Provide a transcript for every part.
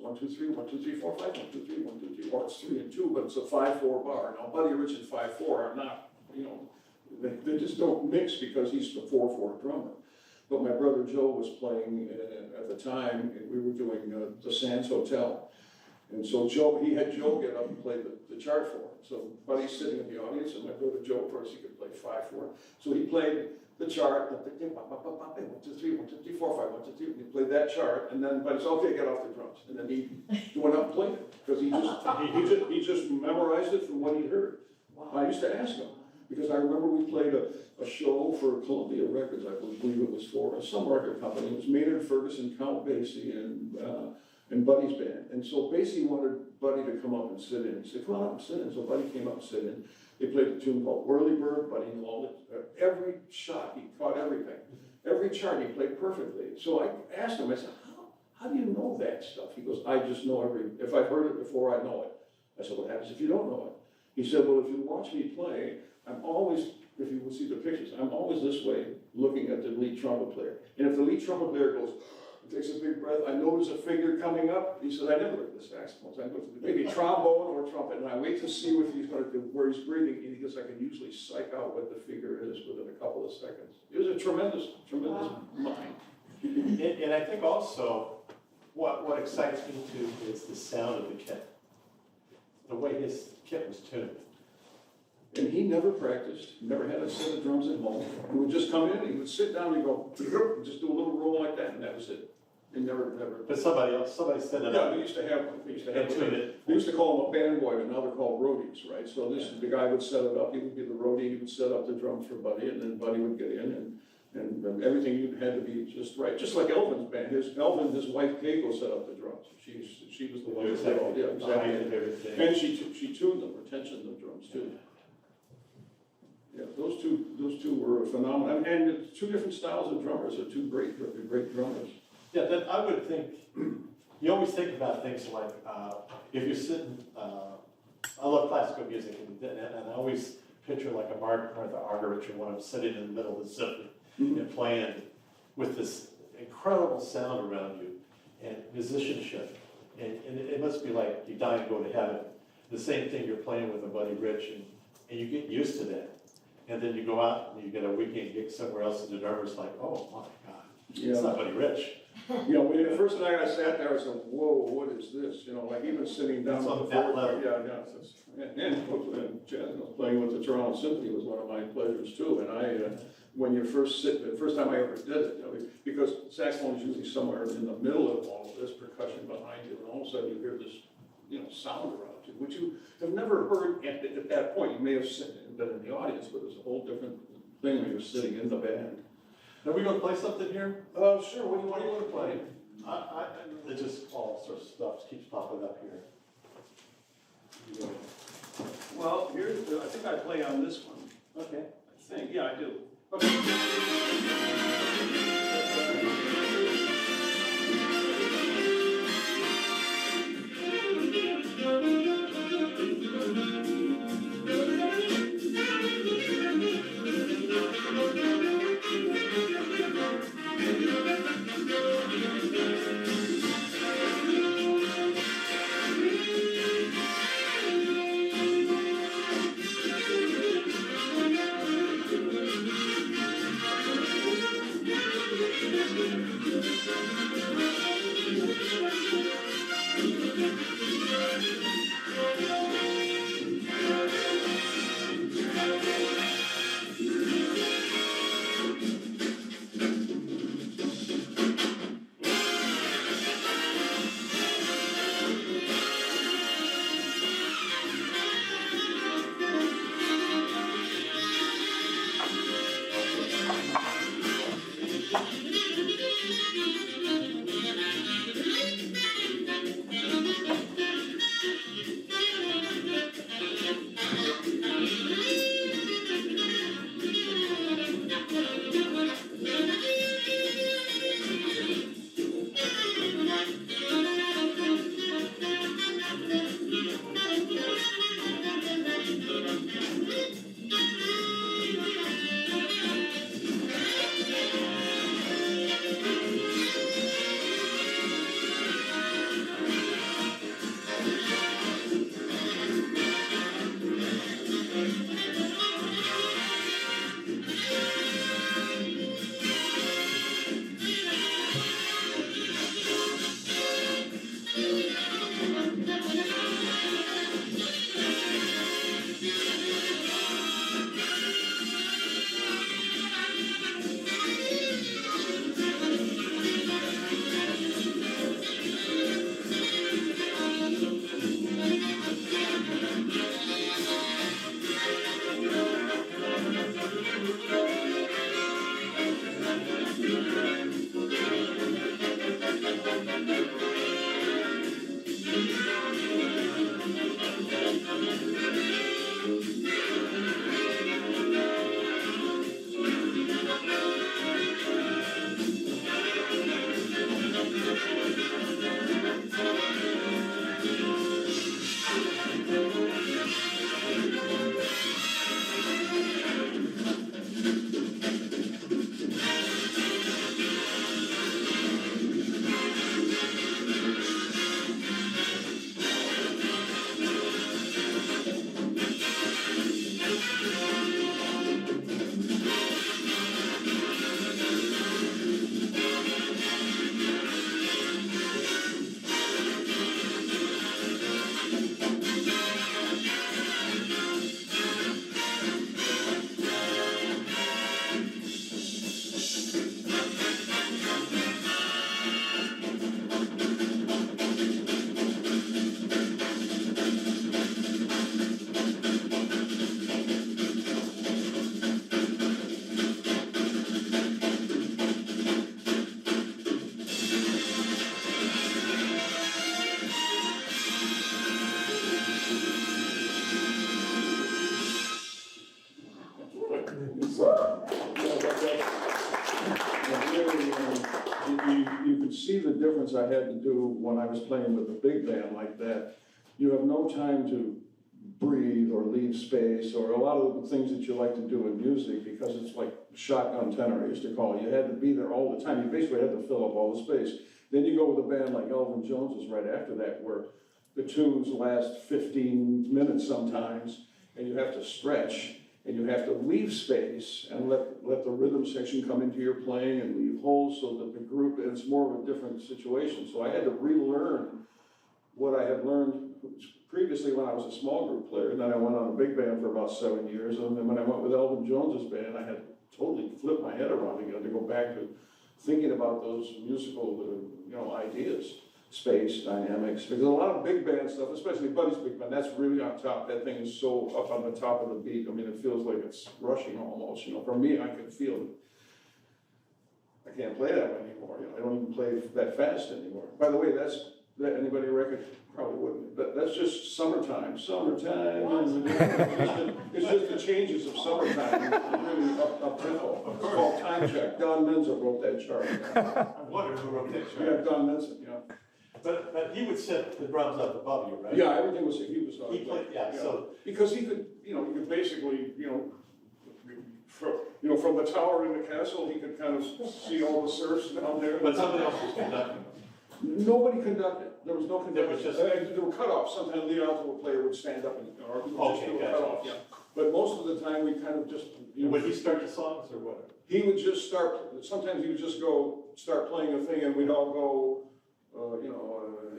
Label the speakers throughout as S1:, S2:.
S1: 1, 2, 3, 1, 2, 3, 4, 5, 1, 2, 3, 1, 2, 3, or it's 3 and 2, but it's a 5/4 bar. Now, Buddy Rich and 5/4 are not, they just don't mix because he's the 4/4 drummer. But my brother Joe was playing at the time, and we were doing the Sands Hotel. And so he had Joe get up and play the chart for him. So Buddy's sitting in the audience, and my brother Joe, of course, he could play 5/4. So he played the chart, 1, 2, 3, 1, 2, 3, 4, 5, 1, 2, 3. He played that chart, and then Buddy said, "Okay, get off the drums." And then he went up and played it because he just memorized it from what he heard. I used to ask him because I remember we played a show for Columbia Records, I believe it was for some record company. It was Maynard Ferguson, Count Basie, and Buddy's band. And so Basie wanted Buddy to come up and sit in. He said, "Come on up and sit in." So Buddy came up and sit in. They played a tune called Whirlybird. Buddy knew all it. Every shot, he caught everything. Every chart, he played perfectly. So I asked him, I said, how do you know that stuff? He goes, "I just know if I've heard it before, I know it." I said, "What happens if you don't know it?" He said, "Well, if you watch me play, I'm always, if you will see the pictures, I'm always this way looking at the lead trumpet player. And if the lead trumpet player goes, takes a big breath, I notice a figure coming up." He said, "I never look at the saxophones. I look at maybe trombone or trumpet, and I wait to see what he's going to do, where he's breathing." And he goes, "I can usually psych out what the figure is within a couple of seconds." It was a tremendous mind.
S2: And I think also what excites me too is the sound of the kit, the way his kit was tuned.
S1: And he never practiced, never had a set of drums at home. He would just come in, he would sit down and go, and just do a little roll like that, and that was it. And never.
S2: But somebody set it up.
S1: Yeah, we used to have we used to call them a band boy, but now they're called roadies, right? So the guy would set it up, he would be the roadie, he would set up the drums for Buddy, and then Buddy would get in, and everything had to be just right. Just like Elvin's band, his wife Keiko set up the drums. She was the one who did all, yeah, exactly. And she tuned them, or tensioned the drums too. Yeah, those two were phenomenal, and two different styles of drummers are two great drummers.
S2: Yeah, that I would think. You always think about things like if you're sitting. I love classical music, and I always picture like a Martha Argerich or one of them sitting in the middle of the symphony and playing with this incredible sound around you and musicianship, and it must be like you die and go to heaven. The same thing you're playing with a Buddy Rich, and you get used to that. And then you go out and you get a weekend gig somewhere else, and the drummer's like, "Oh my God, it's not Buddy Rich."
S1: When the first night I sat there, I said, "Whoa, what is this?" Like even sitting down on that level. And jazz, playing with the Toronto Symphony was one of my pleasures too. And when you the first time I ever did it, because saxophone is usually somewhere in the middle of all of this percussion behind you, and all of a sudden you hear this, sound around you, which you have never heard at that point. You may have been in the audience, but it's a whole different thing when you're sitting in the band.
S2: Are we going to play something here?
S1: Sure. What do you want to play?
S2: It just all sorts of stuff keeps popping up here.
S1: Well, I think I play on this one.
S2: Okay.
S1: I think, yeah, I do. Okay. had to do when I was playing with a big band like that, you have no time to breathe or leave space or a lot of the things that you like to do in music because it's like shotgun tenor, I used to call it. You had to be there all the time. You basically had to fill up all the space. Then you go with a band like Elvin Jones's right after that, where the tunes last 15 minutes sometimes, and you have to stretch, and you have to leave space and let the rhythm section come into your playing and leave holes so that the group, and it's more of a different situation. So I had to relearn what I had learned previously when I was a small group player, and then I went on a big band for about 7 years, and then when I went with Elvin Jones's band, I had totally flipped my head around again to go back to thinking about those musical, ideas, space, dynamics, because a lot of big band stuff, especially Buddy's big band, that's really on top. That thing is so up on the top of the beat. I mean, it feels like it's rushing almost. For me, I can feel it. I can't play that anymore. I don't even play that fast anymore. By the way, that anybody reckon? Probably wouldn't. But that's just summertime. Summertime. It's just the changes of summertime. It's really up tempo. It's called Time Check. Don Menza wrote that chart.
S2: I wonder who wrote that chart.
S1: Yeah, Don Menza.
S2: But he would set the drums up above you, right?
S1: Yeah, everything was he was.
S2: He played, so
S1: because he could, he could basically, from the tower in the castle, he could kind of see all the serfs down there.
S2: But somebody else was conducting.
S1: Nobody conducted. There was no conducting.
S2: There was just
S1: there were cutoffs. Sometimes the alto player would stand up and or he would just do a cutoff. Yeah. But most of the time we kind of just.
S2: Would he start the songs or what?
S1: He would just start. Sometimes he would just start playing a thing, and we'd all go.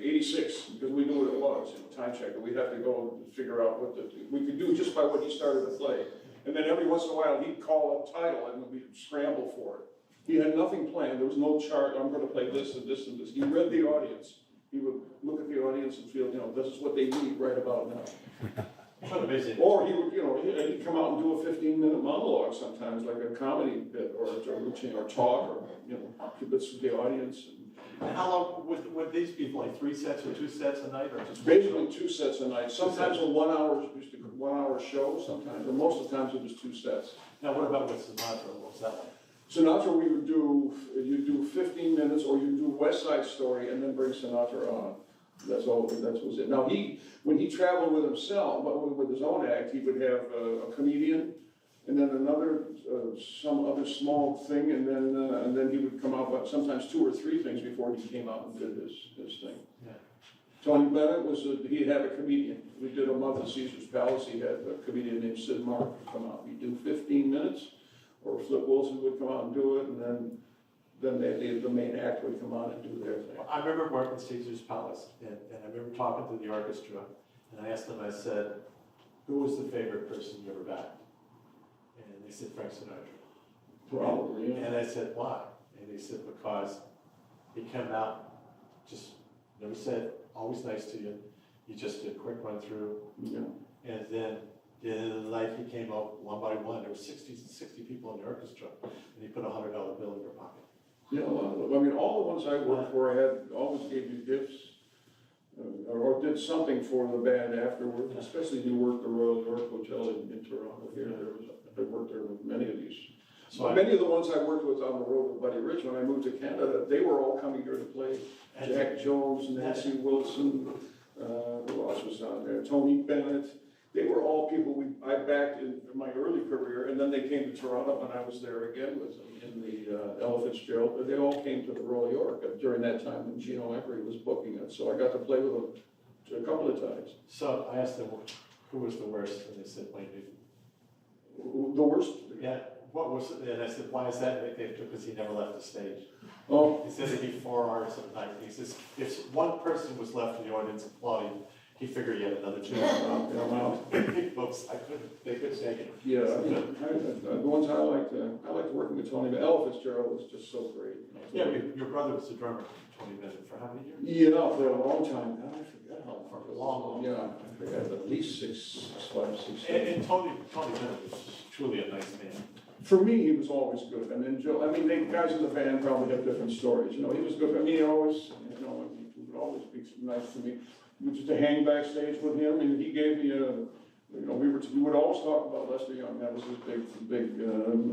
S1: 86, because we knew what it was, time check, and we'd have to go and figure out what we could do just by what he started to play. And then every once in a while, he'd call a title, and we'd scramble for it. He had nothing planned, there was no chart, I'm gonna play this and this and this. He read the audience. He would look at the audience and feel, this is what they need right about now. Or he would, he'd come out and do a 15-minute monologue sometimes, like a comedy bit, or talk, or, bits with the audience.
S2: And how long would these be, like 3 sets or 2 sets a night, or just
S1: basically 2 sets a night? Sometimes a 1 hour show, sometimes, but most of the times it was 2 sets.
S2: Now, what about with Sinatra? What was that like?
S1: Sinatra, we would you'd do 15 minutes, or you'd do West Side Story and then bring Sinatra on. That was it. Now when he traveled with himself, with his own act, he would have a comedian, and then some other small thing, and then he would come out with sometimes 2 or 3 things before he came out and did his thing.
S2: Yeah.
S1: Tony Bennett he had a comedian. We did a month at Caesar's Palace. He had a comedian named Sid Mark come out. He'd do 15 minutes, or Flip Wilson would come out and do it, and then the main act would come on and do their thing.
S2: I remember working at Caesar's Palace, and I remember talking to the orchestra, and I asked them, I said, who was the favorite person you ever backed? And they said, Frank Sinatra.
S1: Probably, yeah.
S2: And I said, why? And they said, because he came out, just never said, always nice to you. You just did a quick run through.
S1: Yeah.
S2: And then at the end of the night, he came out one by one. There were 60 people in the orchestra, and he put a $100 bill in your pocket.
S1: Yeah, a lot of them. I mean, all the ones I worked for, I always gave you gifts, or did something for the band afterwards, especially if you worked the Royal York Hotel in Toronto here. I worked there with many of these. So many of the ones I worked with on the road with Buddy Rich when I moved to Canada, they were all coming here to play. Jack Jones, Nancy Wilson, who else was on there? Tony Bennett. They were all people I backed in my early career, and then they came to Toronto when I was there again with them in the Ella Fitzgerald. But they all came to the Royal York during that time when Gino Embry was booking it. So I got to play with them a couple of times.
S2: So I asked them who was the worst, and they said Wayne Newton.
S1: The worst?
S2: Yeah. What was it? And I said, why is that? Because he never left the stage.
S1: Oh.
S2: He said it'd be 4 hours a night. He says if one person was left in the audience applauding, he figured he had another 2 hours. They couldn't take it.
S1: Yeah, the ones I liked working with Tony. But Ella Fitzgerald was just so great.
S2: Yeah, your brother was the drummer for 20 minutes. For how many years?
S1: Yeah, for a long time. God, I forget how long.
S2: For a long
S1: Yeah, I forget. At least 5, 6.
S2: And Tony Bennett was truly a nice man.
S1: For me, he was always good. And then Joe, the guys in the band probably have different stories. He was good. I mean, he always, he would always be nice to me. We used to hang backstage with him, and he gave me we would always talk about Lester Young. That was his big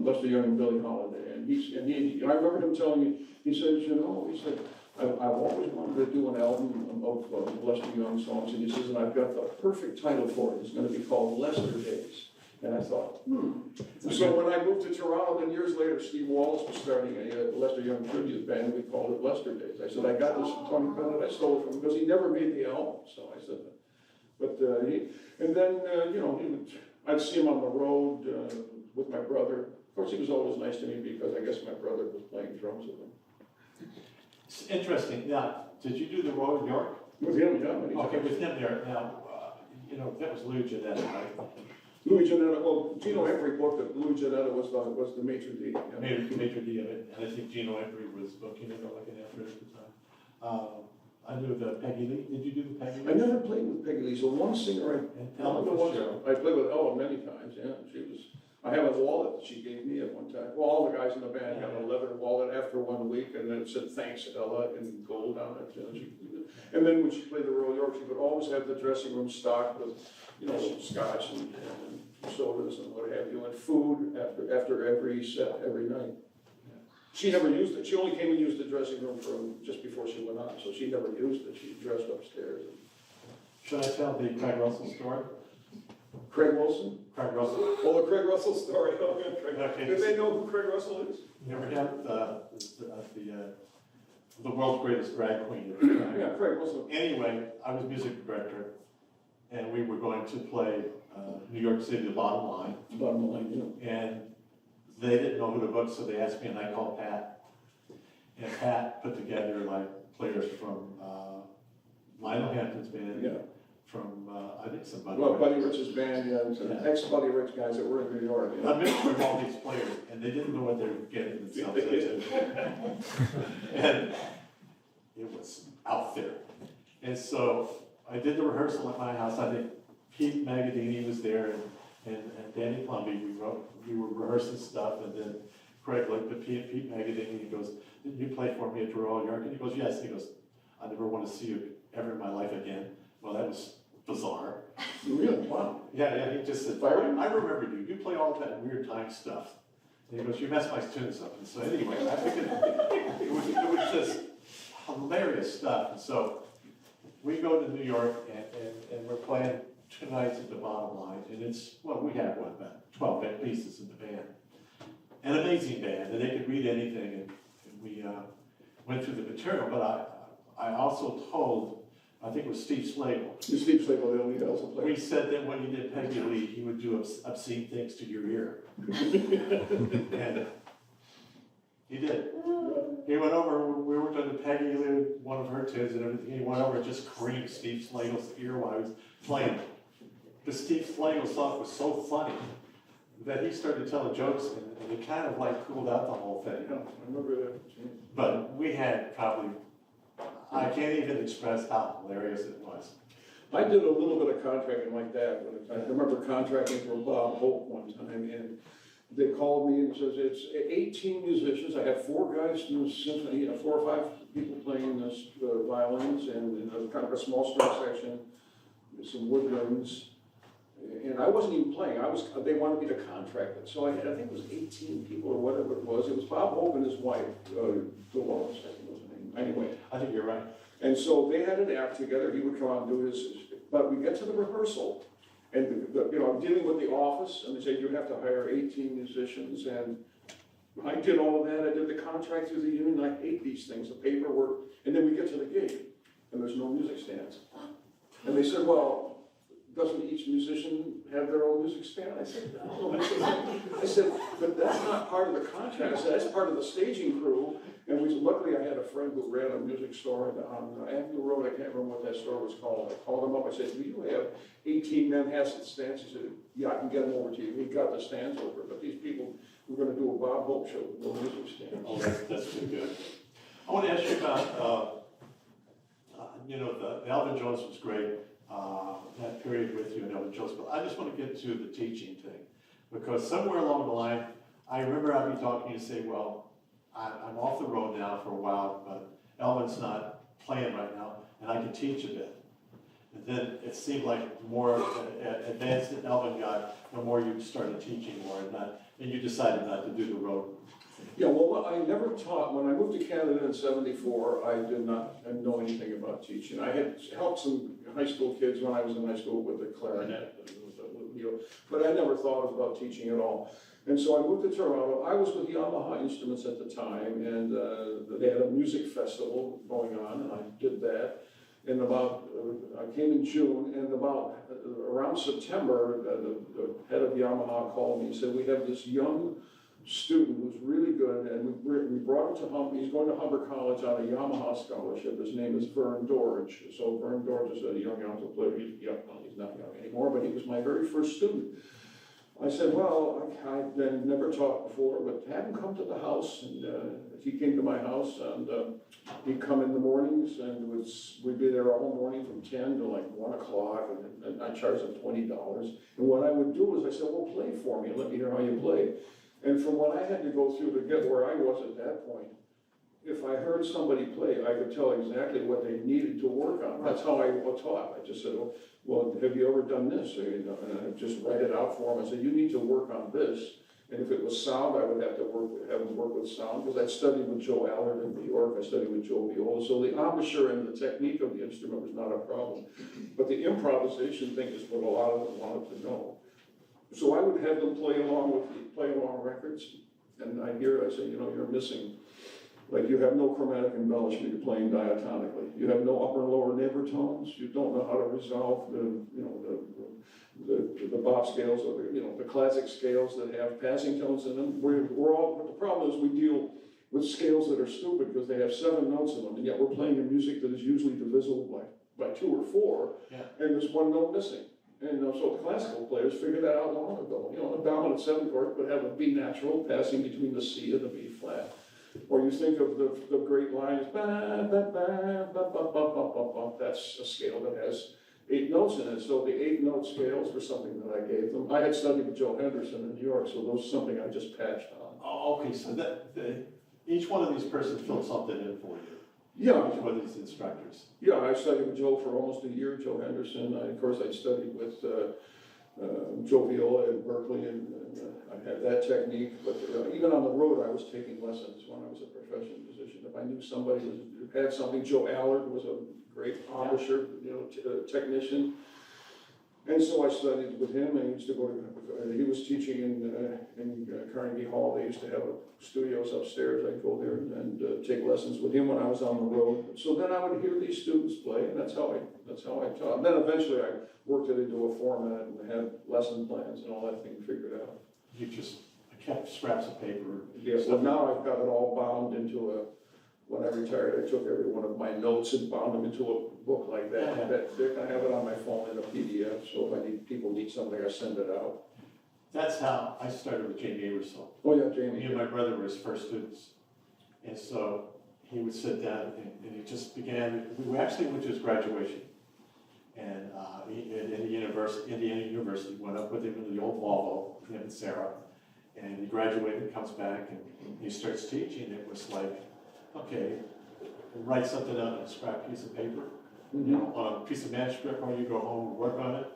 S1: Lester Young and Billie Holiday. And I remember him telling me, he said, I've always wanted to do an album of Lester Young songs, and he says, and I've got the perfect title for it. It's gonna be called Lester Days. And I thought, So when I moved to Toronto, then years later, Steve Wallace was starting a Lester Young tribute band. We called it Lester Days. I said, I got this from Tony Bennett. I stole it from him because he never made the album. So I said, and then, I'd see him on the road with my brother. Of course, he was always nice to me because I guess my brother was playing drums with him.
S2: It's interesting. Now, did you do the road in York?
S1: With him, yeah. Many
S2: Okay,
S1: times.
S2: with him there. Now, that was Lou Janetta, right?
S1: Louis Janetta, well, Gino Embry booked it. Louis Janetta was the maitre d'. Yeah.
S2: Maitre d' of it, and I think Gino Embry was booking it or like an actor at the time. I knew the Peggy Lee. Did you do the Peggy Lee?
S1: I never played with Peggy Lee, so one singer
S2: And Ella Fitzgerald.
S1: I played with Ella many times, yeah. I have a wallet that she gave me at one time. Well, all the guys in the band got a leather wallet after 1 week, and then it said thanks Ella in gold on it. And then when she played the Royal York, she would always have the dressing room stocked with, scotch and sodas and what have you, and food after every set, every night. She never used it. She only came and used the dressing room just before she went on, so she never used it. She dressed upstairs.
S2: Should I tell the Craig Russell story?
S1: Craig Wilson?
S2: Craig Russell.
S1: Oh, the Craig Russell story. Oh, yeah, Craig.
S2: Okay.
S1: Did they know who Craig Russell is?
S2: You ever had the world's greatest drag queen?
S1: Yeah, Craig Russell.
S2: Anyway, I was music director, and we were going to play New York City, the Bottom Line.
S1: Bottom line, yeah.
S2: And they didn't know who to book, so they asked me, and I called Pat. And Pat put together like players from Lionel Hampton's band,
S1: Yeah.
S2: from I think somebody.
S1: Well, Buddy Rich's band, ex-Buddy Rich guys that were in New York.
S2: I mentioned all these players, and they didn't know what they were getting themselves into. And it was out there. And so I did the rehearsal at my house. I think Pete Magadini was there, and Danny Plumby. We were rehearsing stuff, and then Craig looked at Pete Magadini, and he goes, "Didn't you play for me at Royal York?" And he goes, "Yes." And he goes, "I never want to see you ever in my life again." Well, that was bizarre.
S1: Really? Wow.
S2: Yeah, he just said, I remember you. You play all that weird time stuff. And he goes, "You messed my tunes up." And so anyway, I think it was just hilarious stuff. And so we go to New York, and we're playing 2 nights at the Bottom Line. And we have, about 12 pieces in the band. An amazing band, and they could read anything. And we went through the material, but I also told, I think it was Steve Slagle.
S1: Steve Slagle, the only also played.
S2: We said that when he did Peggy Lee, he would do obscene things to your ear. And he did. He went over, we were doing Peggy Lee, one of her tunes and everything. He went over and just creamed Steve Slagle's ear while he was playing. But Steve Slagle thought it was so funny that he started telling jokes, and it kind of like cooled out the whole thing.
S1: Yeah, I remember that.
S2: But we had probably, I can't even express how hilarious it was.
S1: I did a little bit of contracting like that. I remember contracting for Bob Hope one time, and they called me and says, it's 18 musicians. I have 4 guys in the symphony, 4 or 5 people playing this violins, and kind of a small string section, some woodwinds. And I wasn't even playing. They wanted me to contract it. So I think it was 18 people or whatever it was. It was Bob Hope and his wife, Dolores, I think was her name. Anyway.
S2: I think you're right.
S1: And so they had an act together. He would come out and do his, but we get to the rehearsal, and I'm dealing with the office, and they say you have to hire 18 musicians, and I did all of that. I did the contract through the union. I hate these things, the paperwork, and then we get to the gig, and there's no music stands. And they said, well, doesn't each musician have their own music stand? I said, no. I said, but that's not part of the contract. I said, that's part of the staging crew. And luckily I had a friend who ran a music store on Avenue Road. I can't remember what that store was called. I called him up. I said, do you have 18 men has the stands? He said, yeah, I can get them over to you. He got the stands over. But these people were going to do a Bob Hope show with no music stands.
S2: Oh, that's too good. I want to ask you about, the Elvin Jones was great. That period with you and Elvin Jones, but I just want to get to the teaching thing, because somewhere along the line, I remember I'd be talking to you and say, well, I'm off the road now for a while, but Elvin's not playing right now, and I can teach a bit. And then it seemed like the more advanced that Elvin got, the more you started teaching more, and you decided not to do the road
S1: Yeah, well, I never taught, when I moved to Canada in '74, I did not know anything about teaching. I had helped some high school kids when I was in high school with the clarinet, but I never thought about teaching at all. And so I moved to Toronto. I was with Yamaha Instruments at the time, and they had a music festival going on, and I did that. And I came in June, and around September, the head of Yamaha called me and said, we have this young student who's really good, and we brought him to Humber. He's going to Humber College on a Yamaha scholarship. His name is Vern Dorge. So Vern Dorge is a young alto player. He's not young anymore, but he was my very first student. I said, well, I'd never taught before, but have him come to the house. And he came to my house, and he'd come in the mornings, and we'd be there all morning from 10 to like 1 o'clock, and I charged him $20. And what I would do is I said, well, play for me, and let me hear how you play. And from what I had to go through to get where I was at that point, if I heard somebody play, I could tell exactly what they needed to work on. That's how I taught. I just said, well, have you ever done this? And I just write it out for them. I said, you need to work on this. And if it was sound, I would have to have them work with sound, because I studied with Joe Allard in New York. I studied with Joe Viola. So the embouchure and the technique of the instrument was not a problem. But the improvisation thing is what a lot of them wanted to know. So I would have them play along records, and I say, you're missing, like you have no chromatic embellishment, you're playing diatonically. You have no upper and lower neighbor tones. You don't know how to resolve the bop scales or the classic scales that have passing tones in them. But the problem is we deal with scales that are stupid because they have 7 notes in them, and yet we're playing a music that is usually divisible by 2 or 4, and there's 1 note missing. And so the classical players figured that out long ago. A dominant 7 chord would have a B natural passing between the C and the B flat. Or you think of the great lines, ba, ba, ba, ba, ba, ba, ba, ba, ba. That's a scale that has 8 notes in it. So the 8-note scales were something that I gave them. I had studied with Joe Henderson in New York, so those was something I just patched on.
S2: Oh, okay, so each one of these persons filled something in for you.
S1: Yeah.
S2: Each one of these instructors.
S1: Yeah, I studied with Joe for almost a year, Joe Henderson. Of course, I studied with Joe Viola in Berkeley, and I had that technique. But even on the road, I was taking lessons when I was a professional musician. If I knew somebody who had something, Joe Allard was a great embouchure, technician. And so I studied with him, and he used to go to, he was teaching in Carnegie Hall. They used to have studios upstairs. I'd go there and take lessons with him when I was on the road. So then I would hear these students play, and that's how I taught. And then eventually I worked it into a format and had lesson plans and all that thing figured out.
S2: You just kept scraps of paper.
S1: Yes, and now I've got it all bound into when I retired, I took every one of my notes and bound them into a book like that.
S2: Yeah.
S1: They're gonna have it on my phone in a PDF, so if people need something, I send it out.
S2: That's how I started with Jamie Aebersold.
S1: Oh, yeah, Jamie.
S2: Me and my brother were his first students. And so he would sit down and he just began, we actually went to his graduation. And in the university, Indiana University, went up with him in the old Volvo, him and Sarah. And he graduated, comes back, and he starts teaching. It was like, okay, write something out on a scrap piece of paper, on a piece of manuscript, or you go home and work on it.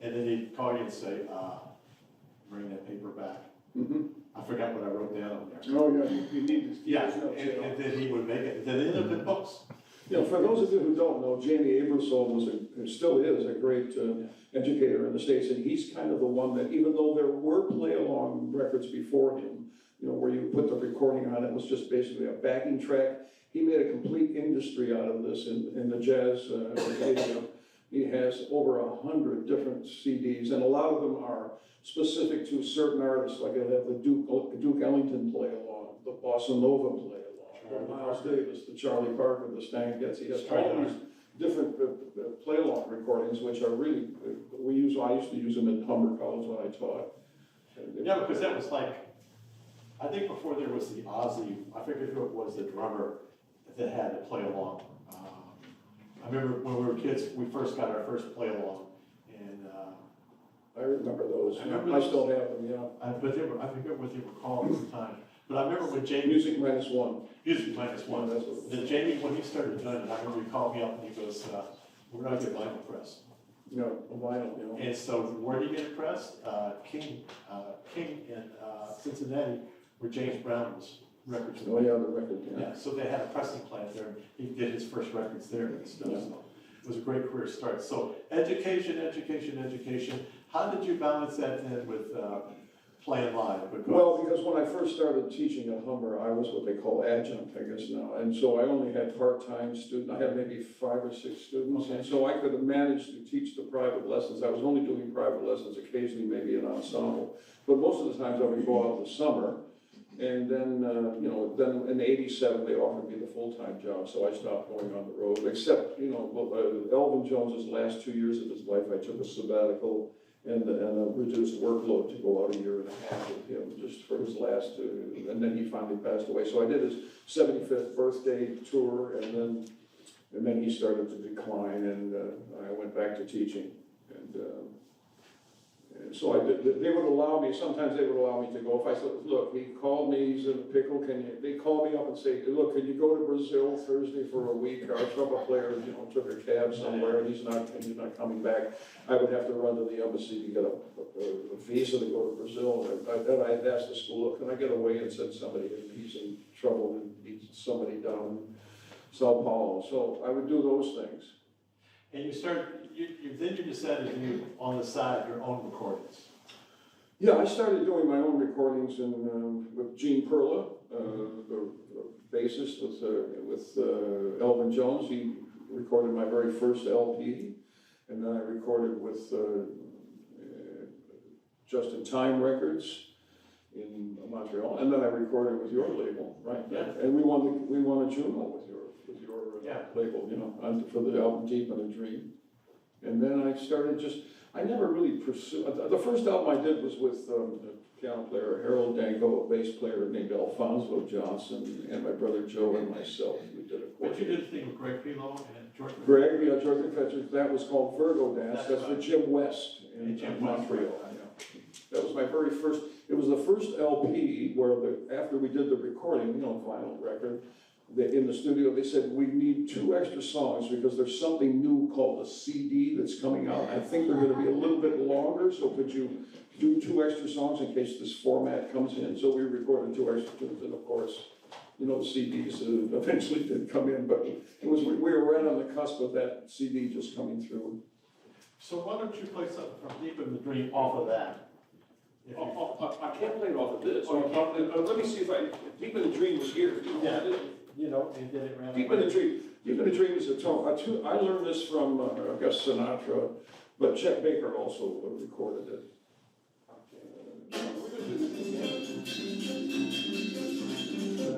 S2: And then he'd call you and say, bring that paper back. I forgot what I wrote down on there.
S1: Oh, yeah, you need to.
S2: Yeah, and then he would make it, then it ended up in books.
S1: For those of you who don't know, Jamie Aebersold still is a great educator in the States, and he's kind of the one that, even though there were play-along records before him, where you put the recording on, it was just basically a backing track. He made a complete industry out of this in the jazz area. He has over 100 different CDs, and a lot of them are specific to certain artists, like he'll have the Duke Ellington play along, the Bossa Nova play along, the Miles Davis, the Charlie Parker, the Stan Getz. He has all these different play along recordings, which are really, I used to use them at Humber College when I taught.
S2: Yeah, because that was like, I think before there was the Ozzy, I forget who it was, the drummer that had to play along. I remember when we were kids, we first got our first play along, and
S1: I remember those.
S2: I
S1: still have them, yeah.
S2: But I forget what they were called at the time. But I remember when Jamie...
S1: Music Minus One.
S2: Music Minus One.
S1: Yeah, that's what it was.
S2: Then Jamie, when he started doing it, I remember he called me up and he goes, we're going to get vinyl press.
S1: Yeah, a vinyl,
S2: And so where did he get it pressed? King in Cincinnati, where James Brown was records.
S1: Oh, yeah, the record,
S2: Yeah, so they had a pressing plant there, he did his first records there and stuff,
S1: Yeah.
S2: so it was a great career start. So education, education, education, how did you balance that then with playing live?
S1: Well, because when I first started teaching at Humber, I was what they call adjunct, I guess now, and so I only had part-time students, I had maybe 5 or 6 students, and so I could have managed to teach the private lessons. I was only doing private lessons, occasionally maybe an ensemble, but most of the times I would go out in the summer, and then, then in '87, they offered me the full-time job, so I stopped going on the road, except, Elvin Jones's last 2 years of his life, I took a sabbatical and a reduced workload to go out a year and a half with him, just for his last, and then he finally passed away. So I did his 75th birthday tour, and then he started to decline, and I went back to teaching. And so I did, they would allow me, sometimes they would allow me to go. If I said, look, he called me, he's in a pickle, they call me up and say, look, can you go to Brazil Thursday for a week? Our trumpet player, took a cab somewhere, and he's not coming back. I would have to run to the embassy to get a visa to go to Brazil. And then I'd ask the school, look, can I get away and send somebody, he's in trouble and needs somebody down in Sao Paulo. So I would do those things.
S2: And then you decided to do on the side your own recordings.
S1: Yeah, I started doing my own recordings with Gene Perla, the bassist with Elvin Jones. He recorded my very first LP, and then I recorded with Just in Time Records in Montreal, and then I recorded with your label, right?
S2: Yeah.
S1: And we won a Juno with your
S2: Yeah.
S1: label, for the album Deep in a Dream. And then I never really pursued, the first album I did was with a piano player, Harold Dango, a bass player named Alfonso Johnson, and my brother Joe and myself. We did a
S2: But you did a thing with Greg Pilo and George.
S1: George McFetcher, that was called Virgo Dance, that's
S2: That's
S1: with Jim West in
S2: Jim West.
S1: Montreal. Yeah. That was my very first, it was the first LP where after we did the recording, vinyl record, in the studio, they said, we need 2 extra songs because there's something new called a CD that's coming out. I think they're going to be a little bit longer, so could you do 2 extra songs in case this format comes in? So we recorded 2 extra tunes, and of course, the CDs eventually did come in, but we were right on the cusp of that CD just coming through.
S2: So why don't you play something from Deep in the Dream off of that?
S1: I can't play it off of this. Let me see if Deep in the Dream was here.
S2: Yeah. And did it
S1: Deep in the Dream. Deep in the Dream is a tone. I learned this from, I guess, Sinatra, but Chet Baker also recorded it.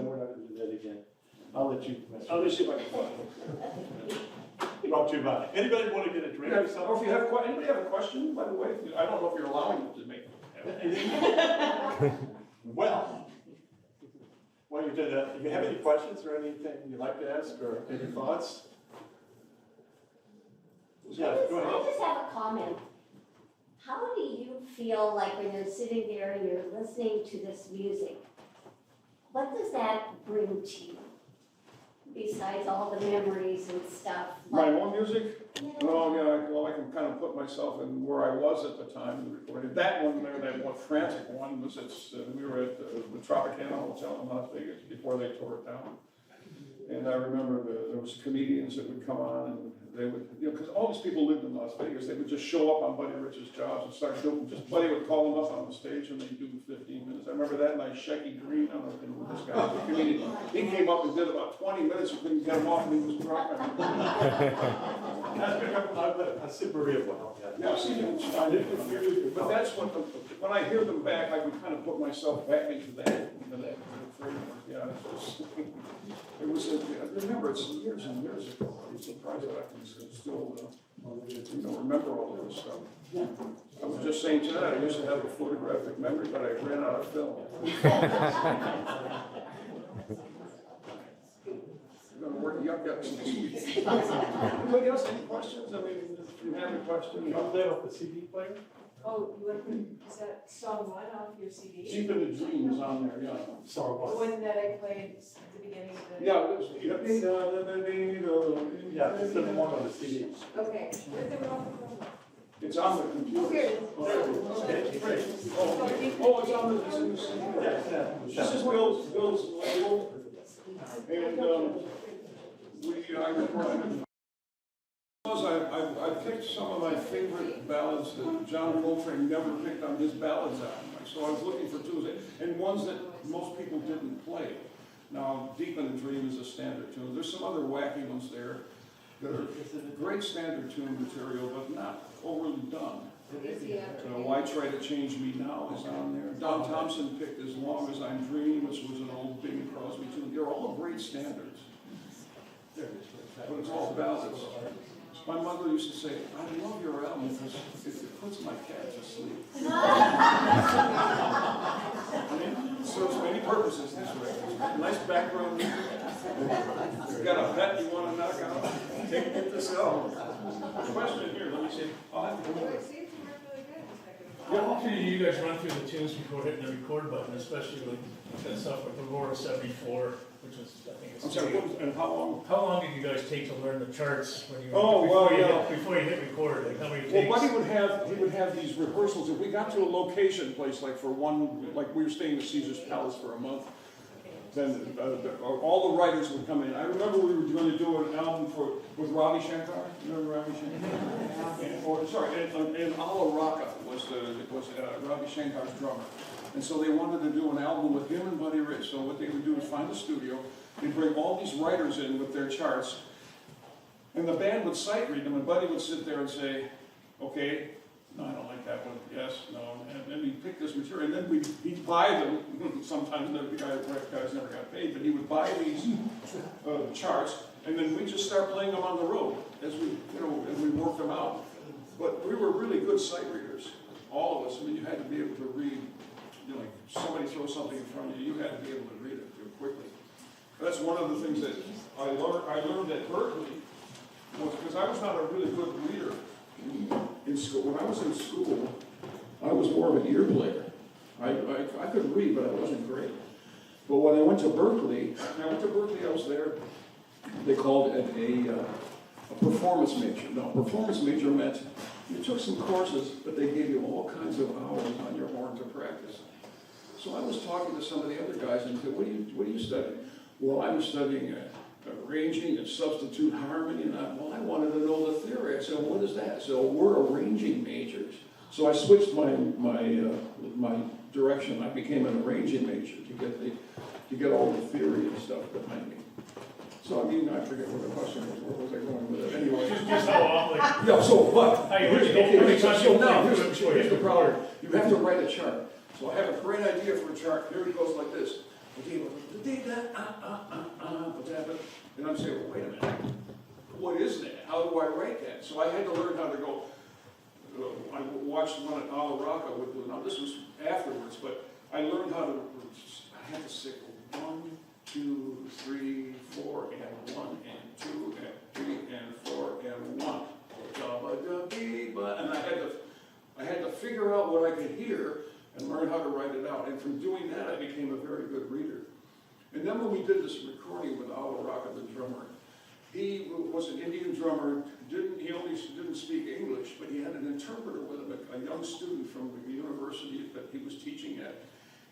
S2: We're not going to do that again. I'll let you mess with
S1: Let me see if I can find it.
S2: Brought to you by. Anybody want to get a drink or
S1: Or
S2: something?
S1: if you have, anybody have a question, by the way? I don't know if you're allowing them to make.
S2: Well, while you did that, do you have any questions or anything you'd like to ask or any thoughts? Yeah, go
S3: I
S2: ahead.
S3: just have a comment. How do you feel like when you're sitting there and you're listening to this music? What does that bring to you? Besides all the memories and stuff?
S1: My own music?
S3: Yeah.
S1: Oh, yeah, well, I can kind of put myself in where I was at the time of the recording. That one there, that one frantic one, was we were at the Tropicana Hotel in Las Vegas before they tore it down. And I remember there was comedians that would come on and they would, because all these people lived in Las Vegas, they would just show up on Buddy Rich's jobs and start doing, Buddy would call them up on the stage and they'd do 15 minutes. I remember that night, Shecky Green, I don't know if you know this guy, the comedian, he came up and did about 20 minutes, and couldn't get him off and he was drunk.
S2: A super real well.
S1: Yeah, see, but that's when I hear them back, I can kind of put myself back into that framework. Yeah, it was, I remember it's years and years ago. I'm surprised that I can still, remember all of this stuff. I was just saying tonight, I used to have a photographic memory, but I ran out of film. I've got some sweets. Anybody else, any questions? I mean, if you have a question.
S2: You want to play off the CD player?
S4: Oh, you want to, is that song one off your CD?
S1: Deep in the Dream is on there, yeah.
S2: Song
S4: The
S2: one.
S4: one that I played at the beginning of the.
S1: Yeah, it was.
S2: Yeah, it's the one on the CD.
S4: Okay, where's the one from?
S1: It's on the computer.
S4: Here it is.
S2: Okay, great.
S1: Oh, it's on the, it's in the CD. This is Bill's label, and, I recorded. I picked some of my favorite ballads that John Coltrane never picked on his ballads album. So I was looking for tunes, and ones that most people didn't play. Now, Deep in a Dream is a standard tune. There's some other wacky ones there that are great standard tune material, but not overly done. Why Try to Change Me Now is on there. Don Thompson picked As Long As I'm Dreaming, which was an old Bing Crosby tune. They're all great standards, but it's all ballads. My mother used to say, I love your album because it puts my cat to sleep. It serves many purposes, this record. Nice background. You got a pet you want to knock out? Get this album. Question here, let me see. I'll have to go over.
S5: How often do you guys run through the tunes before hitting the record button, especially with that stuff like Aurora 74, which was, I think it's...
S1: I'm sorry, and how long?
S5: How long did you guys take to learn the charts when you before you hit record? Like how many takes?
S1: Well, Buddy would have these rehearsals. If we got to a location place, like for one, like we were staying at Caesar's Palace for a month, then all the writers would come in. I remember we were going to do an album with Ravi Shankar. You remember Ravi Shankar? And Ala Raka was Ravi Shankar's drummer. And so they wanted to do an album with him and Buddy Rich. So what they would do is find a studio, they'd bring all these writers in with their charts, and the band would sight read them, and Buddy would sit there and say, okay, no, I don't like that one, yes, no, and then he'd pick this material, and then he'd buy them. Sometimes the guys never got paid, but he would buy these charts, and then we'd just start playing them on the road as we worked them out. But we were really good sight readers, all of us. I mean, you had to be able to read. Like somebody throws something in front of you, you had to be able to read it quickly. That's one of the things that I learned at Berkeley, was because I was not a really good reader in school. When I was in school, I was more of an ear player. I could read, but I wasn't great. But when I went to Berkeley, I was there, they called it a performance major. No, performance major meant you took some courses, but they gave you all kinds of hours on your horn to practice. So I was talking to some of the other guys and said, what are you studying? Well, I'm studying arranging and substitute harmony. And I wanted to know the theory. I said, well, what is that? I said, well, we're arranging majors. So I switched my direction. I became an arranging major to get all the theory and stuff behind me. So I mean, I forget what the question was. Where was I going with it? Anyway.
S5: Just how often?
S1: Yeah. So, but here's the problem. You have to write a chart. So I have a great idea for a chart. Here it goes like this. And I'm saying, well, wait a minute. What is that? How do I write that? So I had to learn how to go. I watched one at Ala Raka with. Now this was afterwards, but I learned how to. I had to say 1, 2, 3, 4, and 1, and 2, and 3, and 4, and 1. And I had to figure out what I could hear and learn how to write it out. And from doing that, I became a very good reader. And then when we did this recording with Ala Raka, the drummer, he was an Indian drummer. He only didn't speak English, but he had an interpreter with him, a young student from the university that he was teaching at.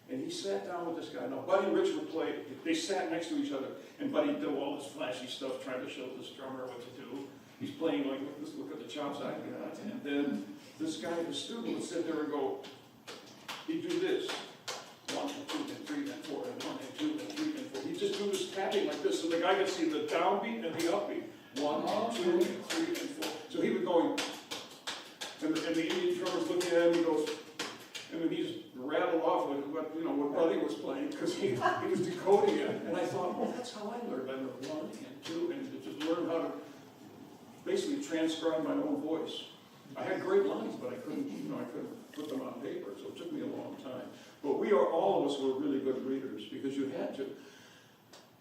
S1: And he sat down with this guy. Now, Buddy Rich would play. They sat next to each other, and Buddy did all this flashy stuff, trying to show this drummer what to do. He's playing like this. Look at the chops I got. And then this guy, the student, would sit there and go. He'd do this. 1 and 2 and 3 and 4 and 1 and 2 and 3 and 4. He'd just do this tapping like this, so the guy could see the downbeat and the upbeat. 1, 2 and 3 and 4. So he would go, and the Indian drummer's looking at him. He goes, and then he just rattled off with what Buddy was playing because he was decoding it. And I thought, well, that's how I learned. I learned 1 and 2 and just learned how to basically transcribe my own voice. I had great lines, but I couldn't put them on paper, so it took me a long time. But all of us were really good readers because you had to.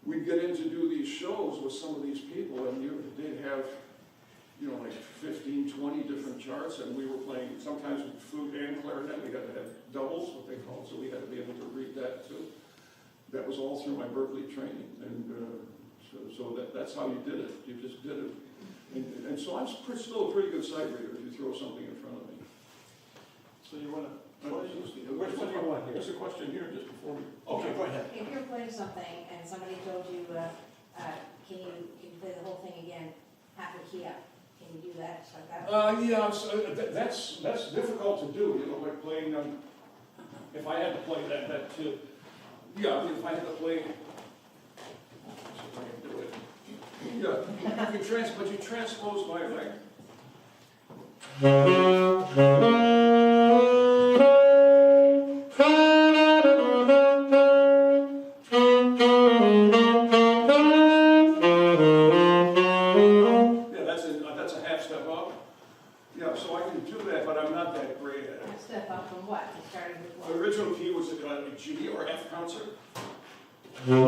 S1: We'd get in to do these shows with some of these people, and they'd have, like 15, 20 different charts, and we were playing sometimes with flute and clarinet. We had to have doubles, what they called, so we had to be able to read that too. That was all through my Berkeley training, and so that's how you did it. You just did it. And so I'm still a pretty good sight reader. If you throw something in front of me.
S2: So you wanna,
S1: Which
S2: one do you want here?
S1: There's a question here just before we.
S2: Okay, go ahead.
S6: If you're playing something and somebody told you, can you play the whole thing again, half a key up, can you do that, stuff that?
S1: Yeah, that's difficult to do, you know, like playing, if I had to play that too. Yeah, I mean, if I had to play, let's see if I can do it. Yeah, but you transpose my, like. Yeah, that's a half step up. Yeah, so I can do that, but I'm not that great at it.
S6: Half step up from what? You started with
S1: The
S6: what?
S1: original key was a G or F concert. Right?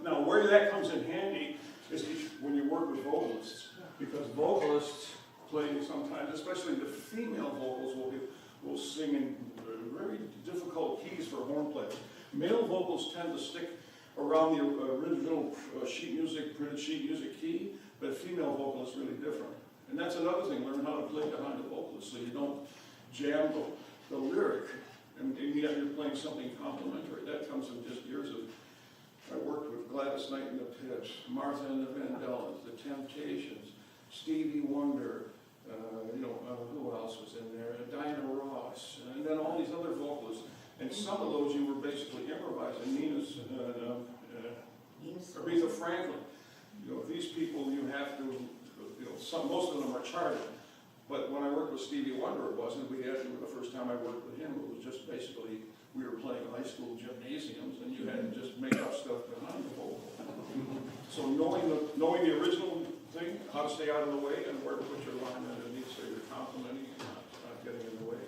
S1: Now, where that comes in handy is when you work with vocalists, because vocalists play sometimes, especially the female vocals will sing in very difficult keys for horn players. Male vocals tend to stick around the original sheet music, printed sheet music key, but female vocal is really different. And that's another thing, learn how to play behind the vocalist so you don't jam the lyric and yet you're playing something complementary. That comes from just years of, I worked with Gladys Knight and the Pips, Martha and the Vandellas, the Temptations, Stevie Wonder, who else was in there? Diana Ross, and then all these other vocalists. And some of those you were basically improvising. Nina's, Aretha Franklin. You know, these people you have to, most of them are charted. But when I worked with Stevie Wonder, it wasn't. The first time I worked with him, it was just basically, we were playing high school gymnasiums, and you had to just make up stuff behind the vocal. So knowing the original thing, how to stay out of the way, and where to put your line underneath so you're complimenting and not getting in the way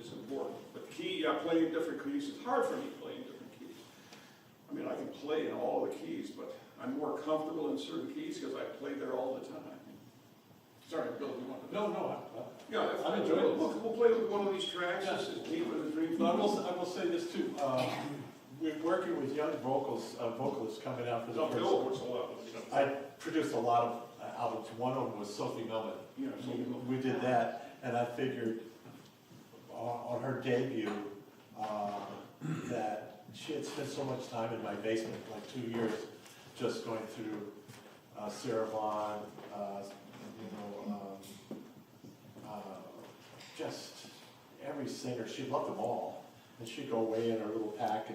S1: is important. But key, playing different keys, it's hard for me playing different keys. I mean, I can play in all the keys, but I'm more comfortable in certain keys because I play there all the time. Sorry, Bill, you want to?
S2: No,
S1: Yeah,
S2: I'm enjoying it.
S1: We'll play with one of these tracks.
S2: Yeah.
S1: This is Deep in the Dream.
S2: I will say this too, we're working with young vocalists coming out for the
S1: No,
S2: first.
S1: Bill works a lot with stuff.
S2: I produced a lot of albums. One of them was Sophie Millman.
S1: Yeah, so you know.
S2: We did that, and I figured on her debut that she had spent so much time in my basement, like 2 years, just going through Sarah Vaughan, just every singer. She loved them all, and she'd go away in her little pack,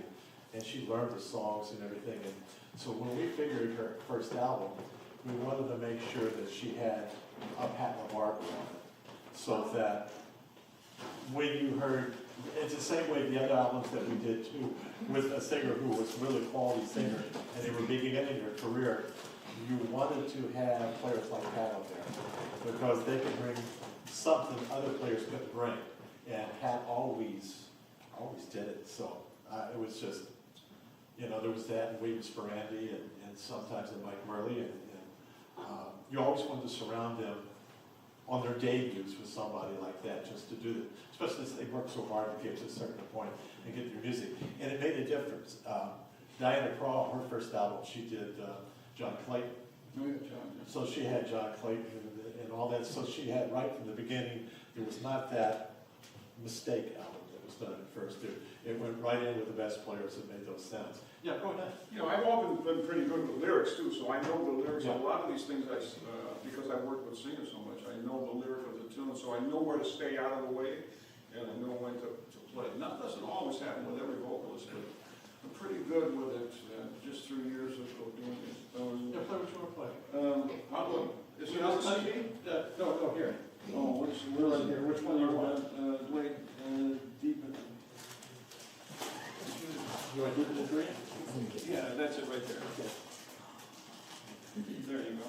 S2: and she learned the songs and everything. And so when we figured her first album, we wanted to make sure that she had a Pat LaBarca on it, so that when you heard, it's the same way the other albums that we did too, with a singer who was really quality singer, and they were beginning their career, you wanted to have players like Pat out there, because they could bring something other players couldn't bring, and Pat always did it. So it was just, there was that, and William Sperandi, and sometimes in Mike Murley, and you always wanted to surround them on their debuts with somebody like that, just to do it, especially since they work so hard to get to a certain point and get their music, and it made a difference. Diana Krall, her first album, she did John Clayton.
S1: Oh, yeah, John.
S2: So she had John Clayton and all that, so she had right from the beginning, there was not that mistake album that was done at first. It went right in with the best players that made those sounds. Yeah, go ahead.
S1: I've often been pretty good with lyrics too, so I know the lyrics. A lot of these things, because I work with singers so much, I know the lyric of the tune, so I know where to stay out of the way, and I know when to play. Now, that doesn't always happen with every vocalist, but I'm pretty good with it, just through years of doing it.
S2: Yeah, play what you want to play.
S1: Is it on the CD?
S2: No, here.
S1: Oh, which one you want? Deep in.
S2: You want to do the dream?
S1: Yeah, that's it right there. There you go.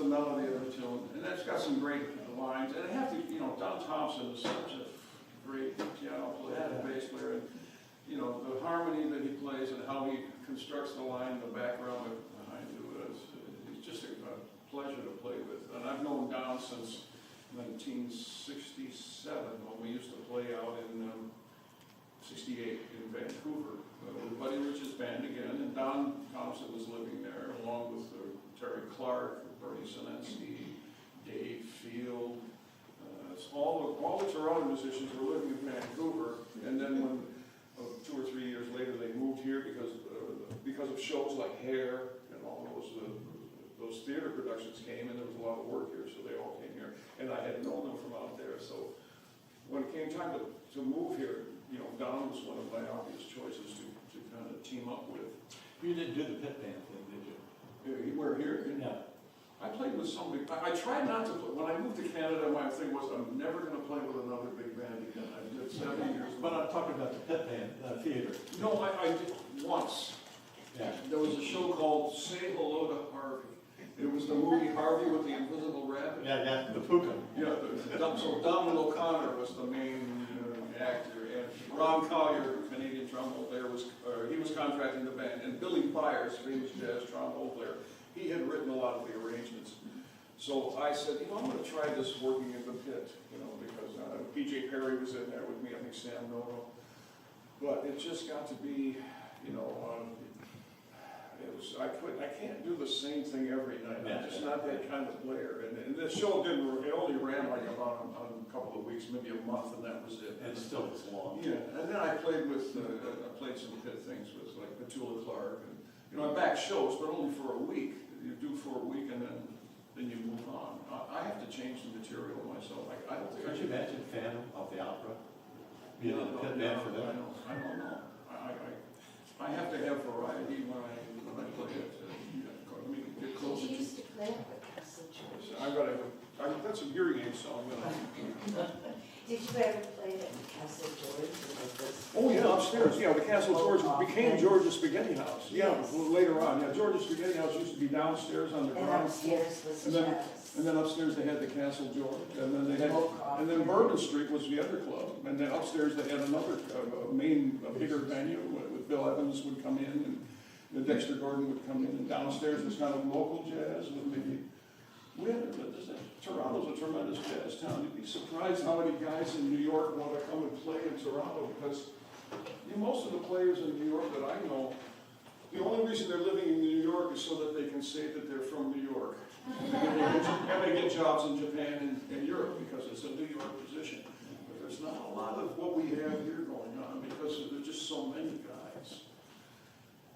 S1: melody of the tune, and it's got some great lines, and I have to, Don Thompson is such a great piano player, and bass player, and, the harmony that he plays and how he constructs the line, the background behind it, he's just a pleasure to play with. And I've known Don since 1967, when we used to play out in 68 in Vancouver with Buddy Rich's band again, and Don Thompson was living there along with Terry Clark, Bernie Sinensky, Dave Field. All the Toronto musicians were living in Vancouver, and then when 2 or 3 years later they moved here because of shows like Hair and all those theater productions came, and there was a lot of work here, so they all came here. And I had known them from out there, so when it came time to move here, Don was one of my obvious choices to kind of team up with.
S2: You didn't do the pit band thing, did you?
S1: We're here.
S2: Yeah.
S1: I played with somebody. I tried not to play. When I moved to Canada, my thing was I'm never going to play with another big band again. I did 7 years.
S2: But I'm talking about the pit band, theater.
S1: No, I did once.
S2: Yeah.
S1: There was a show called Say Hello to Harvey. It was the movie Harvey with the Invisible Rabbit.
S2: Yeah, the puka.
S1: Yeah, so Donald O'Connor was the main actor, and Ron Collier, Canadian trombone player, he was contracting the band, and Billy Byers, famous jazz trombone player, he had written a lot of the arrangements. So I said, I'm going to try this working in the pit, because PJ Perry was in there with me, I think Sam Noto. But it just got to be, I can't do the same thing every night. I'm just not that kind of player. And the show it only ran like about a couple of weeks, maybe a month, and that was it.
S2: And it still was long.
S1: Yeah, and then I played some pit things with like Petula Clark, and I back shows, but only for a week. You do for a week, and then you move on. I have to change the material myself. I don't think.
S2: Could you imagine Phantom of the Opera? Being in the pit band for that?
S1: I don't know. I have to have variety when I play it. Get close.
S3: Did you used to play at the Castle George?
S1: I've got some hearing aids, so I'm gonna.
S3: Did you ever play at the Castle George?
S1: Oh, yeah, upstairs, the Castle George became George's Spaghetti House. Yeah,
S3: Yes.
S1: later on, George's Spaghetti House used to be downstairs on the
S3: And
S1: ground floor.
S3: upstairs was
S1: And then-
S3: jazz.
S1: And then upstairs they had the Castle George, and then Bourbon Street was the other club, and then upstairs they had another bigger venue with Bill Evans would come in, and Dexter Gordon would come in, and downstairs was kind of local jazz with maybe. Toronto's a tremendous jazz town. You'd be surprised how many guys in New York want to come and play in Toronto, because most of the players in New York that I know, the only reason they're living in New York is so that they can say that they're from New York. And they get jobs in Japan and Europe because it's a New York position. But there's not a lot of what we have here going on because there's just so many guys.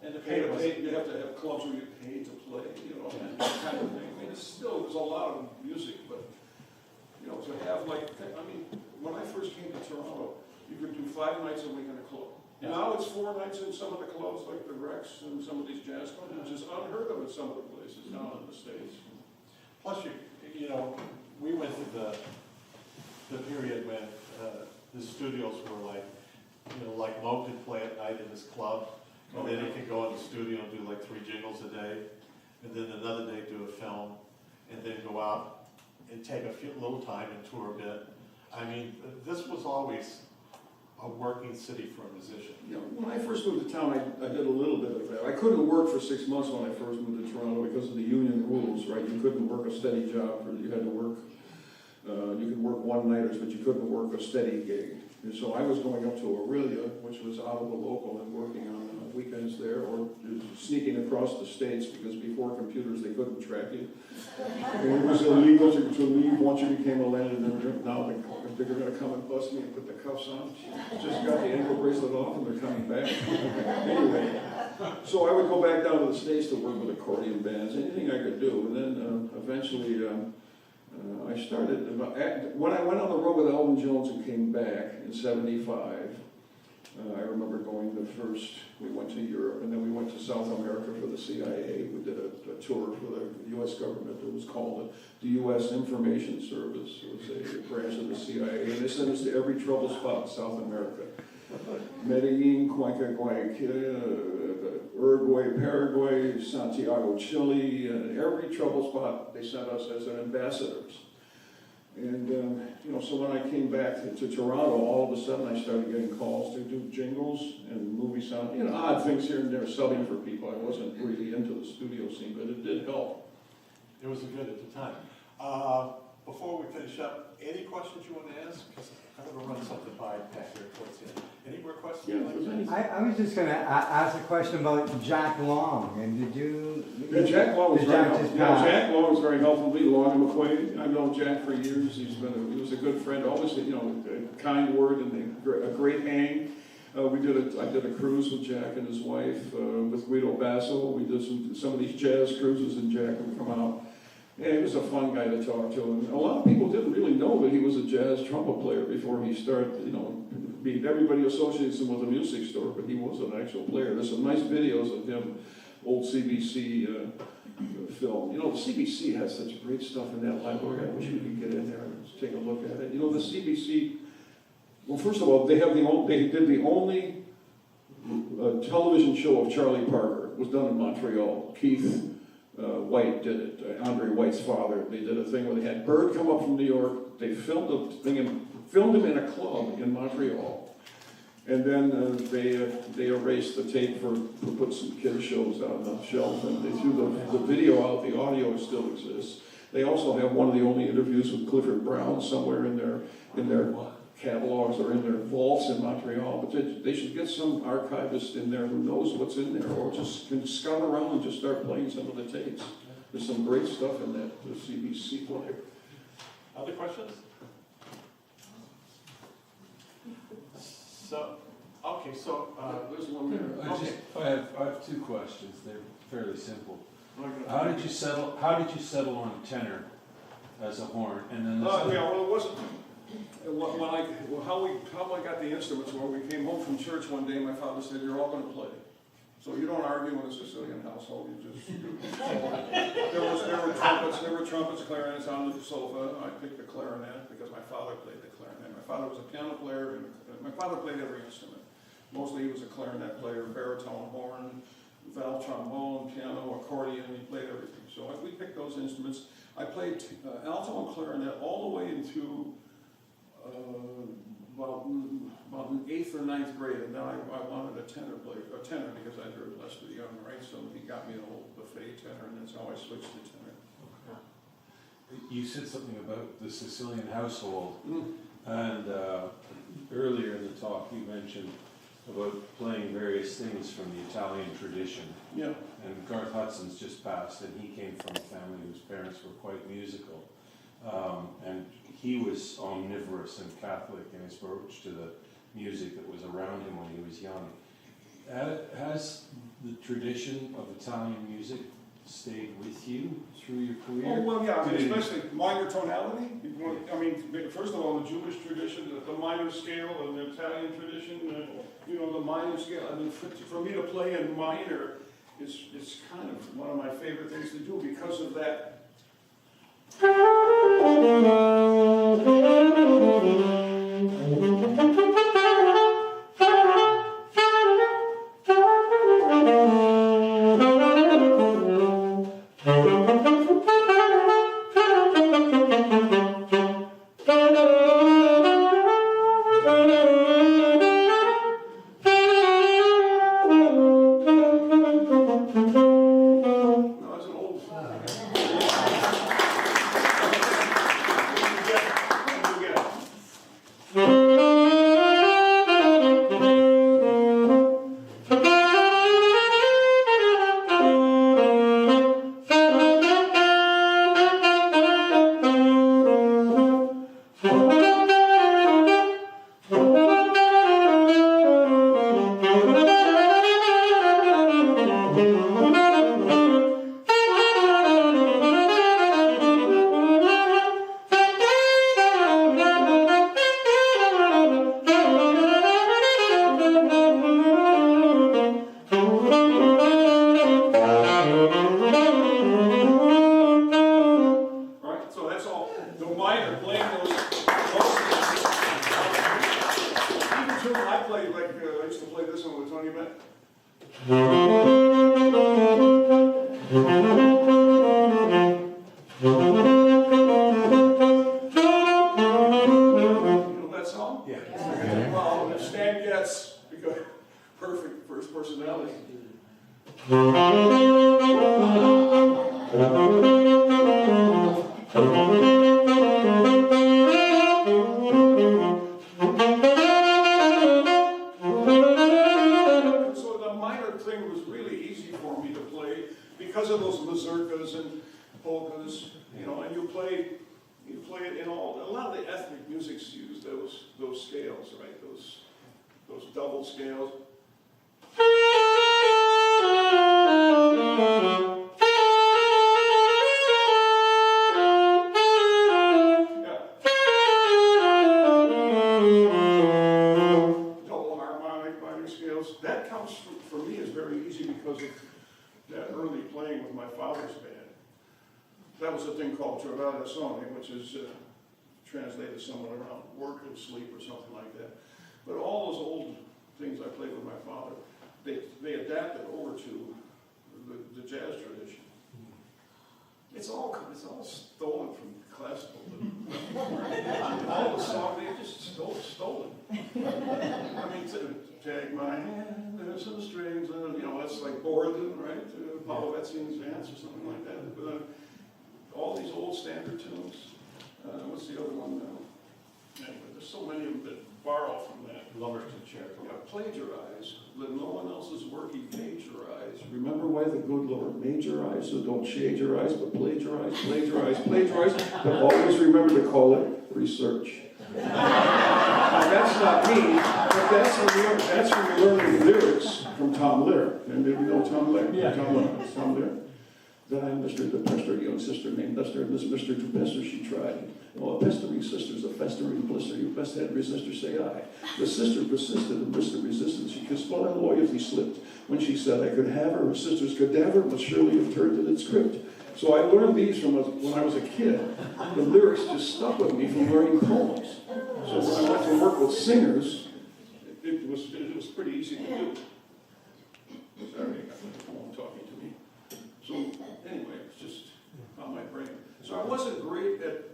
S1: And you have to have clubs where you pay to play, and that kind of thing. I mean, there's a lot of music, but, to have when I first came to Toronto, you could do 5 nights a week in a club.
S2: Yeah.
S1: Now it's 4 nights in some of the clubs, like the Rex and some of these jazz clubs, which is unheard of in some of the places down in the States.
S2: Plus, we went through the period when the studios were like Mo could play at night in his club, and then he could go in the studio and do like 3 jingles a day, and then another day do a film, and then go out and take a little time and tour a bit. I mean, this was always a working city for a musician.
S1: When I first moved to town, I did a little bit of that. I couldn't work for 6 months when I first moved to Toronto because of the union rules, right? You couldn't work a steady job, or you had to work, you could work one-nighters, but you couldn't work a steady gig. And so I was going up to Aurelia, which was out of the local, and working on weekends there, or sneaking across the states, because before computers they couldn't track you. And it was illegal to leave once you became a landed immigrant. Now they're going to come and bust me and put the cuffs on. Just got the ankle bracelet off and they're coming back. Anyway, so I would go back down to the States to work with accordion bands, anything I could do. And then eventually I started, when I went on the road with Elvin Jones and came back in '75, I remember going we went to Europe, and then we went to South America for the CIA. We did a tour for the U.S. government. It was called the U.S. Information Service. It was a branch of the CIA, and they sent us to every trouble spot in South America. Medellin, Cuenca, Uruguay, Paraguay, Santiago, Chile, and every trouble spot they sent us as ambassadors. And, so when I came back to Toronto, all of a sudden I started getting calls to do jingles and movie sound, odd things here and there, subbing for people. I wasn't really into the studio scene, but it did help.
S2: It was good at the time. Before we finish up, any questions you want to ask? Because I'm going to run something by Pat here towards the end. Any more questions?
S1: Yeah, if there's any-
S7: I was just gonna ask a question about Jack Long, and did you?
S1: Yeah, Jack Long was
S7: did
S1: very
S7: Jack
S1: helpful.
S7: just
S1: Yeah,
S7: pass?
S1: Jack Long was very helpful to me, Long and McQuaid. I've known Jack for years. He was a good friend, always, a kind word and a great hang. I did a cruise with Jack and his wife, with Guido Basso. We did some of these jazz cruises, and Jack would come out. And he was a fun guy to talk to. And a lot of people didn't really know that he was a jazz trumpet player before he started, everybody associates him with a music store, but he was an actual player. There's some nice videos of him, old CBC film. The CBC has such great stuff in that library. I wish we could get in there and take a look at it. The CBC, well, first of all, they did the only television show of Charlie Parker. It was done in Montreal. Keith White did it, Andre White's father. They did a thing where they had Bird come up from New York. They filmed him in a club in Montreal. And then they erased the tape for put some kids shows on the shelf, and they threw the video out. The audio still exists. They also have one of the only interviews with Clifford Brown somewhere in their catalogs or in their vaults in Montreal. But they should get some archivist in there who knows what's in there, or just can scout around and just start playing some of the tapes. There's some great stuff in that CBC player.
S2: Other questions?
S1: There's one there.
S8: I have two questions. They're fairly simple. How did you settle on tenor as a horn? And then the second,
S1: Well, it wasn't. How I got the instruments, when we came home from church one day, my father said, "You're all going to play." So you don't argue in a Sicilian household. You just there were trumpets, clarinets on the sofa. I picked the clarinet because my father played the clarinet. My father was a piano player, and my father played every instrument. Mostly he was a clarinet player, baritone, horn, valve trombone, piano, accordion. He played everything. So we picked those instruments. I played alto and clarinet all the way into about in 8th or 9th grade, and then I wanted a tenor because I heard Lester Young, right? So he got me an old buffet tenor, and that's how I switched to tenor.
S8: you said something about the Sicilian household, and earlier in the talk you mentioned about playing various things from the Italian tradition.
S1: Yeah.
S8: And Garth Hudson's just passed, and he came from a family whose parents were quite musical. And he was omnivorous and Catholic in his approach to the music that was around him when he was young. Has the tradition of Italian music stayed with you through your career?
S1: Oh, well, yeah, especially minor tonality. First of all, the Jewish tradition, the minor scale, and the Italian tradition, the minor scale. For me to play in minor is kind of one of my favorite things to do because of that. I used to play this one with Tony Bennett. You know that song?
S8: Yeah.
S1: Well, if Stan Getz, because perfect for his personality. So the minor thing was really easy for me to play because of those mazurkas and polkas, you know, and you play it in all, a lot of the ethnic musics use those scales, right? Those double scales. Yeah. Double harmonic minor scales. That comes for me is very easy because of that early playing with my father's band. That was a thing called Travadazione, which is translated somewhere around work and sleep or something like that. But all those old things I played with my father, they adapted over to the jazz tradition. It's all stolen from classical. All the songs, they just stolen. I mean, take my hand, there's some strings, and you know, that's like Borodin, right? Polovetzian's Dance or something like that. But, all these old standard tunes. What's the other one now? Anyway, there's so many of them that borrow from that.
S2: Lover's Concerto.
S1: Yeah, plagiarize. Let no one else's work he plagiarize. Remember why the good Lord made your eyes, so don't shade your eyes, but plagiarize. But always remember to call it research. Now, that's not me, but that's when we learn the lyrics from Tom Lehrer. And did you know Tom Lehrer?
S2: Yeah.
S1: Tom Lehrer. Then I understood the pester, a young sister named Esther, and this mister to pester she tried. Oh, a pestering sister's a festering blister, you best had resistor say I. The sister persisted and risked the resistance. She kissed my loyalty slipped. When she said I could have her sister's cadaver must surely have turned in its script. So I learned these from when I was a kid. The lyrics just stuck with me from learning poems. So when I went to work with singers, it was pretty easy to do. Sorry, I got the phone talking to me. So anyway, it's just on my brain. So I wasn't great at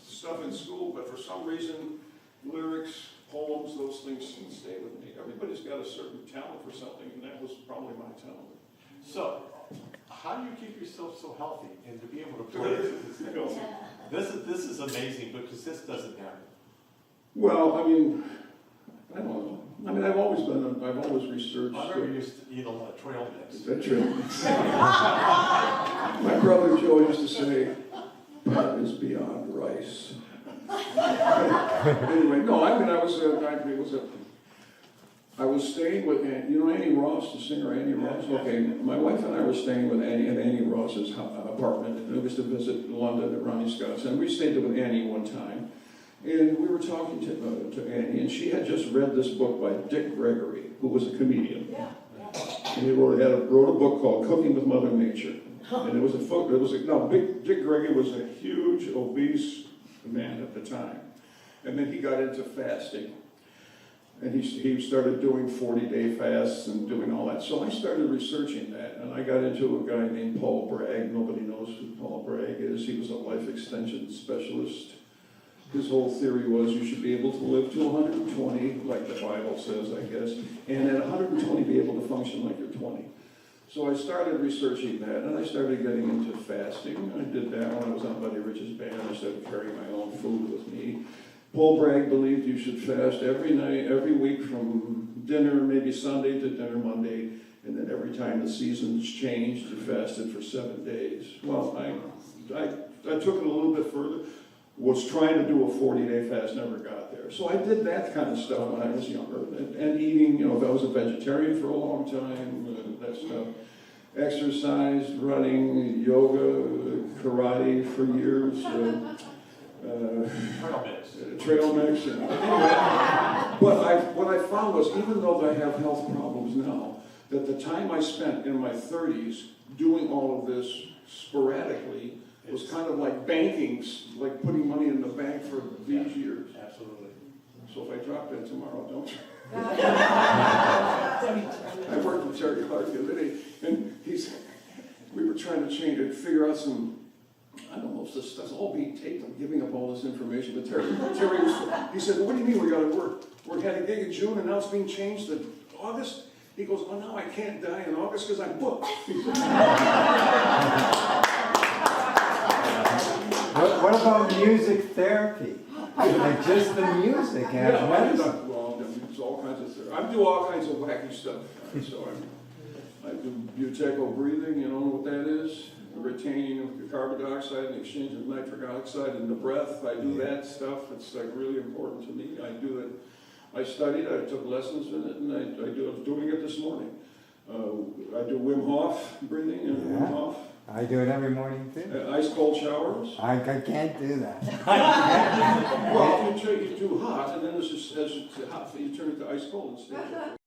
S1: stuff in school, but for some reason, lyrics, poems, those things stay with me. Everybody's got a certain talent for something, and that was probably my talent.
S2: So, how do you keep yourself so healthy and to be able to play this is amazing because this doesn't happen.
S1: Well, I mean, I don't know. I mean, I've always researched.
S2: I remember you used to eat a lot of trail mix.
S1: That's true. My brother Joe used to say, "That is beyond rice." Anyway, no, I mean, I was staying with Annie. You know Annie Ross, the singer Annie Ross? Okay, my wife and I were staying with Annie at Annie Ross's apartment, and we used to visit London at Ronnie Scott's, and we stayed with Annie one time. And we were talking to Annie, and she had just read this book by Dick Gregory, who was a comedian.
S4: Yeah.
S1: And he wrote a book called Cooking with Mother Nature. And Dick Gregory was a huge, obese man at the time. And then he got into fasting. And he started doing 40-day fasts and doing all that. So I started researching that, and I got into a guy named Paul Bragg. Nobody knows who Paul Bragg is. He was a life extension specialist. His whole theory was you should be able to live to 120, like the Bible says, I guess, and at 120 be able to function like you're 20. So I started researching that, and I started getting into fasting. I did that when I was on Buddy Rich's band. I started carrying my own food with me. Paul Bragg believed you should fast every night, every week from dinner, maybe Sunday to dinner Monday, and then every time the seasons changed, you fasted for 7 days. Well, I took it a little bit further. Was trying to do a 40-day fast, never got there. So I did that kind of stuff when I was younger. And eating, you know, I was a vegetarian for a long time, that stuff. Exercise, running, yoga, karate for years. Trail mix. Anyway, but what I found was, even though I have health problems now, that the time I spent in my 30s doing all of this sporadically was kind of like banking, like putting money in the bank for these years.
S2: Absolutely.
S1: So if I drop that tomorrow, don't. I worked with Terry Clark the other day, and we were trying to figure out some I don't know if this stuff's all being taped, I'm giving up all this information, but Terry he said, well, what do you mean we had a gig in June and now it's being changed to August? He goes, well, now I can't die in August because I'm booked.
S7: What about music therapy? Like just the music as
S1: Yeah,
S7: medicine?
S1: well, there's all kinds of, I do all kinds of wacky stuff. So I do buteco breathing, you know what that is? The retaining of the carbon dioxide and exchange of nitric oxide in the breath. I do that stuff. It's like really important to me. I do it. I studied, I took lessons in it, and I was doing it this morning. I do Wim Hof breathing and Wim Hof.
S7: I do it every morning too.
S1: Ice cold showers.
S7: I can't do that.
S1: Well, you too hot, and then as it's hot, you turn it to ice cold and stay there.